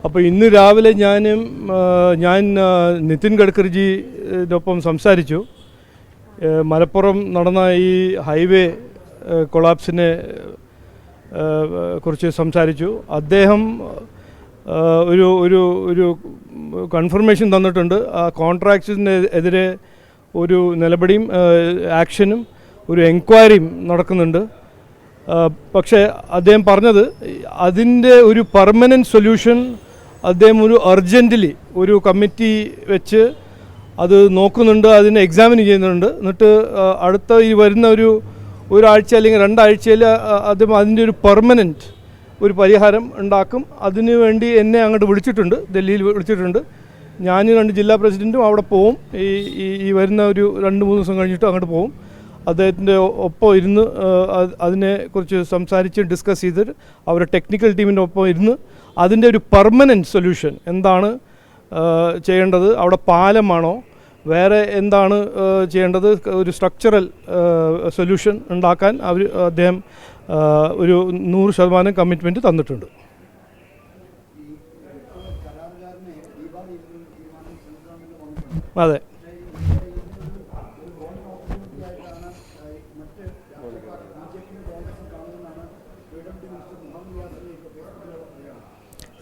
അപ്പോൾ ഇന്ന് രാവിലെ ഞാൻ നിതിൻ ഗഡ്കരിജിയോടൊപ്പം സംസാരിച്ചു. മലപ്പുറം നടന്ന ഈ ഹൈവേ കൊളാപ്സിനെ കുറിച്ച് സംസാരിച്ചു. അദ്ദേഹം ഒരു ഒരു ഒരു കൺഫർമേഷൻ തന്നിട്ടുണ്ട്. ആ കോൺട്രാക്ട്സിനെതിരെ ഒരു നിലപടിയും ആക്ഷനും ഒരു എൻക്വയറിയും നടക്കുന്നുണ്ട്. പക്ഷേ അദ്ദേഹം പറഞ്ഞത് അതിൻ്റെ ഒരു പെർമനൻറ്റ് സൊല്യൂഷൻ അദ്ദേഹം ഒരു അർജൻറ്റ്ലി ഒരു കമ്മിറ്റി വെച്ച് അത് നോക്കുന്നുണ്ട്, അതിനെ എക്സാമിൻ ചെയ്യുന്നുണ്ട്. എന്നിട്ട് അടുത്ത ഈ വരുന്ന ഒരാഴ്ച അല്ലെങ്കിൽ 2 ആഴ്ചയിൽ അദ്ദേഹം അതിൻ്റെ ഒരു പെർമനൻറ്റ് ഒരു പരിഹാരം ഉണ്ടാക്കും. അതിനു വേണ്ടി എന്നെ അങ്ങോട്ട് വിളിച്ചിട്ടുണ്ട്, ഡൽഹിയിൽ വിളിച്ചിട്ടുണ്ട്. ഞാൻ 2 ജില്ലാ പ്രസിഡൻറ്റും അവിടെ പോവും. ഈ വരുന്ന ഒരു 2-3 ദിവസം കഴിഞ്ഞിട്ട് അങ്ങോട്ട് പോവും. അദ്ദേഹത്തിൻ്റെ ഒപ്പം ഇരുന്ന് അതിനെക്കുറിച്ച് സംസാരിച്ച് ഡിസ്കസ് ചെയ്തിട്ട് അവരുടെ ടെക്നിക്കൽ ടീമിൻ്റെ ഒപ്പം ഇരുന്ന് അതിൻ്റെ ഒരു പെർമനൻറ്റ് സൊല്യൂഷൻ എന്താണ് ചെയ്യേണ്ടത്, അവിടെ പാലമാണോ വേറെ എന്താണ് ചെയ്യേണ്ടത്, ഒരു സ്ട്രക്ചറൽ സൊല്യൂഷൻ ഉണ്ടാക്കാൻ അദ്ദേഹം ഒരു 100% കമ്മിറ്റ്മെൻറ്റ് തന്നിട്ടുണ്ട്. അതെ,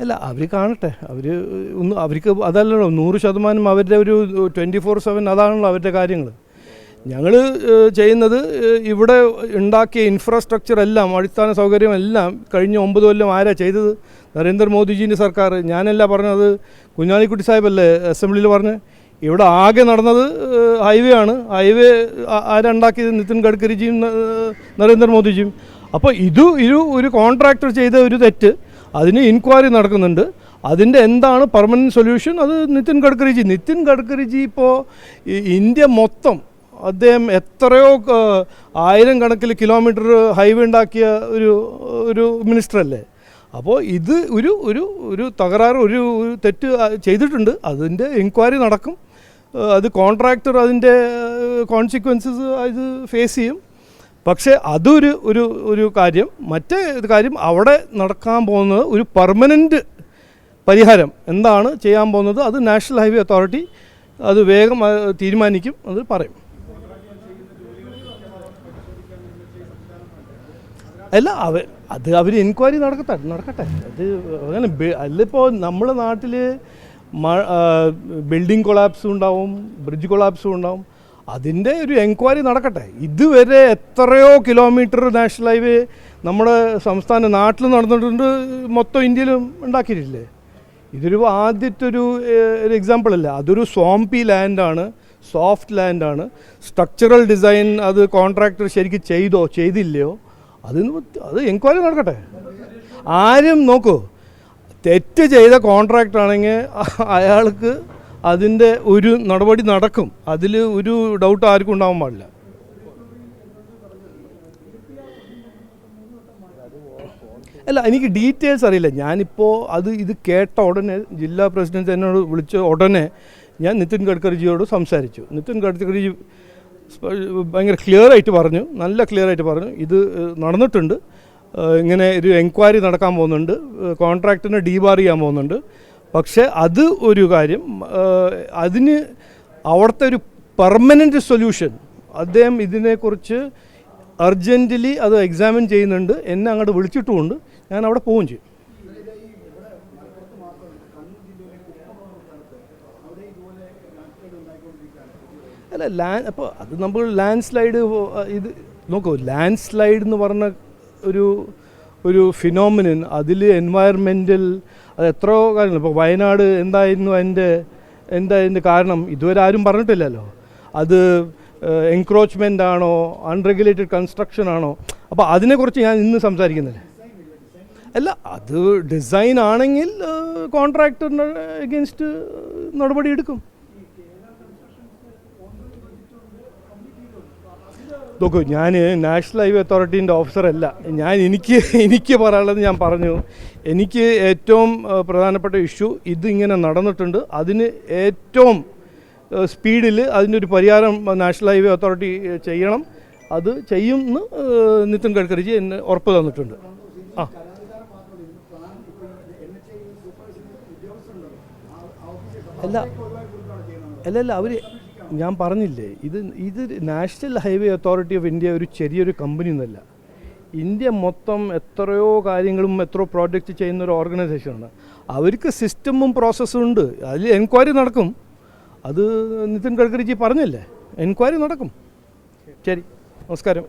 അല്ല അവർ കാണട്ടെ, അവർക്ക് അതല്ലല്ലോ 100% അവരുടെ ഒരു 24/7 അതാണല്ലോ അവരുടെ കാര്യങ്ങൾ. ഞങ്ങൾ ചെയ്യുന്നത് ഇവിടെ ഉണ്ടാക്കിയ ഇൻഫ്രാസ്ട്രക്ചർ എല്ലാം, അടിസ്ഥാന സൗകര്യം എല്ലാം കഴിഞ്ഞ 9 കൊല്ലം ആരാ ചെയ്തത്? നരേന്ദ്രമോദിജീൻ്റെ സർക്കാർ. ഞാനല്ല പറഞ്ഞത്, കുഞ്ഞാലിക്കുട്ടി സാഹിബല്ലേ അസംബ്ലിയിൽ പറഞ്ഞ്. ഇവിടെ ആകെ നടന്നത് ഹൈവേ ആണ്. ഹൈവേ ആരുണ്ടാക്കിയത്? നിതിൻ ഗഡ്കരിജിയും നരേന്ദ്രമോദിജിയും. അപ്പോൾ ഒരു കോൺട്രാക്ടർ ചെയ്ത ഒരു തെറ്റ്, അതിന് ഇൻക്വയറി നടക്കുന്നുണ്ട്. അതിൻ്റെ എന്താണ് പെർമനൻറ്റ് സൊല്യൂഷൻ, അത് നിതിൻ ഗഡ്കരിജി ഇപ്പോൾ ഇന്ത്യ മൊത്തം അദ്ദേഹം എത്രയോ 1000 കണക്കിൽ കിലോമീറ്റർ ഹൈവേ ഉണ്ടാക്കിയ ഒരു മിനിസ്റ്ററല്ലേ. അപ്പോൾ ഇത് ഒരു തകരാറ്, ഒരു തെറ്റ് ചെയ്തിട്ടുണ്ട്. അതിൻ്റെ എൻക്വയറി നടക്കും. അത് കോൺട്രാക്ടർ അതിൻ്റെ കോൺസിക്വൻസസ് ഇത് ഫേസ് ചെയ്യും. പക്ഷേ അതൊരു കാര്യം. മറ്റേ കാര്യം, അവിടെ നടക്കാൻ പോകുന്നത് ഒരു പെർമനൻറ്റ് പരിഹാരം എന്താണ് ചെയ്യാൻ പോകുന്നത്, അത് നാഷണൽ ഹൈവേ അതോറിറ്റി അത് വേഗം തീരുമാനിക്കും, അത് പറയും. അല്ല, അവർ എൻക്വയറി നടക്കട്ടെ. അത് അങ്ങനെ അല്ലിപ്പോൾ നമ്മുടെ നാട്ടിൽ ബിൽഡിംഗ് കൊളാപ്സും ഉണ്ടാവും, ബ്രിഡ്ജ് കൊളാപ്സും ഉണ്ടാവും. അതിൻ്റെ ഒരു എൻക്വയറി നടക്കട്ടെ. ഇതുവരെ എത്രയോ കിലോമീറ്റർ നാഷണൽ ഹൈവേ നമ്മുടെ സംസ്ഥാന നാട്ടിൽ നടന്നിട്ടുണ്ട്, മൊത്തം ഇന്ത്യയിലും ഉണ്ടാക്കിയിട്ടില്ലേ. ഇതൊരു ആദ്യത്തെ ഒരു എക്സാമ്പിളല്ല. അതൊരു സ്വാംപി ലാൻഡാണ്, സോഫ്റ്റ് ലാൻഡാണ്. സ്ട്രക്ചറൽ ഡിസൈൻ അത് കോൺട്രാക്ടർ ശരിക്കും ചെയ്തില്ലയോ, അത് എൻക്വയറി നടക്കട്ടെ. ആരും നോക്കൂ, തെറ്റ് ചെയ്ത കോൺട്രാക്ടറാണെങ്കിൽ അയാൾക്ക് അതിൻ്റെ ഒരു നടപടി നടക്കും. അതിൽ ഒരു ഡൗട്ട് ആർക്കും ഉണ്ടാവാൻ പാടില്ല. അല്ല, എനിക്ക് ഡീറ്റെയിൽസ് അറിയില്ല. ഞാനിപ്പോൾ ഇത് കേട്ട ഉടനെ ജില്ലാ പ്രസിഡന്റ് എന്നോട് വിളിച്ച ഉടനെ ഞാൻ നിതിൻ ഗഡ്കരിജിയോട് സംസാരിച്ചു. നിതിൻ ഗഡ്കരിജി ഭയങ്കര നല്ല ക്ലിയർ ആയിട്ട് പറഞ്ഞു, ഇത് നടന്നിട്ടുണ്ട്, ഇങ്ങനെ ഒരു എൻക്വയറി നടക്കാൻ പോകുന്നുണ്ട്, കോൺട്രാക്ടറിനെ ഡീബാർ ചെയ്യാൻ പോകുന്നുണ്ട്. പക്ഷേ അത് ഒരു കാര്യം, അതിന് അവിടുത്തെ ഒരു പെർമനൻറ്റ് സൊല്യൂഷൻ അദ്ദേഹം ഇതിനെക്കുറിച്ച് അർജൻറ്റ്ലി അത് എക്സാമിൻ ചെയ്യുന്നുണ്ട്. എന്നെ അങ്ങോട്ട് വിളിച്ചിട്ടുമുണ്ട്. ഞാൻ അവിടെ പോവുകയും ചെയ്യും. അല്ല, അപ്പോൾ അത് നമ്മൾ ലാൻഡ് സ്ലൈഡ് ഇത് നോക്കൂ. ലാൻഡ് സ്ലൈഡ് എന്ന് പറഞ്ഞ ഒരു ഫിനോമിനൻ, അതിൽ എൻവയറമെൻ്റൽ അത് എത്രയോ കാര്യങ്ങൾ. ഇപ്പോൾ വയനാട് എന്തായിരുന്നു അതിൻ്റെ കാരണം ഇതുവരെ ആരും പറഞ്ഞിട്ടില്ലല്ലോ. അത് എൻക്രോച്ച്മെൻ്റ് ആണോ, അൺറെഗുലേറ്റഡ് കൺസ്ട്രക്ഷൻ ആണോ? അപ്പോൾ അതിനെക്കുറിച്ച് ഞാൻ ഇന്ന് സംസാരിക്കുന്നില്ല. അല്ല, അത് ഡിസൈൻ ആണെങ്കിൽ കോൺട്രാക്ടറിന് എഗെയിൻസ്റ്റ് നടപടി എടുക്കും. നോക്കൂ, ഞാൻ നാഷണൽ ഹൈവേ അതോറിറ്റീൻ്റെ ഓഫീസറല്ല. എനിക്ക് പറയാനുള്ളത് ഞാൻ പറഞ്ഞു. എനിക്ക് ഏറ്റവും പ്രധാനപ്പെട്ട ഇഷ്യൂ ഇതിങ്ങനെ നടന്നിട്ടുണ്ട്. അതിന് ഏറ്റവും സ്പീഡിൽ അതിൻ്റെ ഒരു പരിഹാരം നാഷണൽ ഹൈവേ അതോറിറ്റി ചെയ്യണം. അത് ചെയ്യുമെന്ന് നിതിൻ ഗഡ്കരിജി എന്നെ ഉറപ്പ് തന്നിട്ടുണ്ട്. അല്ല അല്ല അവർ ഞാൻ പറഞ്ഞില്ലേ, ഇത് national highway authority of India ഒരു ചെറിയൊരു കമ്പനി ഒന്നുമല്ല. ഇന്ത്യ മൊത്തം എത്രയോ കാര്യങ്ങളും എത്രയോ പ്രോജക്റ്റ് ചെയ്യുന്ന ഒരു ഓർഗനൈസേഷനാണ്. അവർക്ക് സിസ്റ്റമും പ്രോസസ്സും ഉണ്ട്. അതിൽ എൻക്വയറി നടക്കും. അത് നിതിൻ ഗഡ്കരിജി പറഞ്ഞല്ലേ, എൻക്വയറി നടക്കും. ശരി, നമസ്കാരം.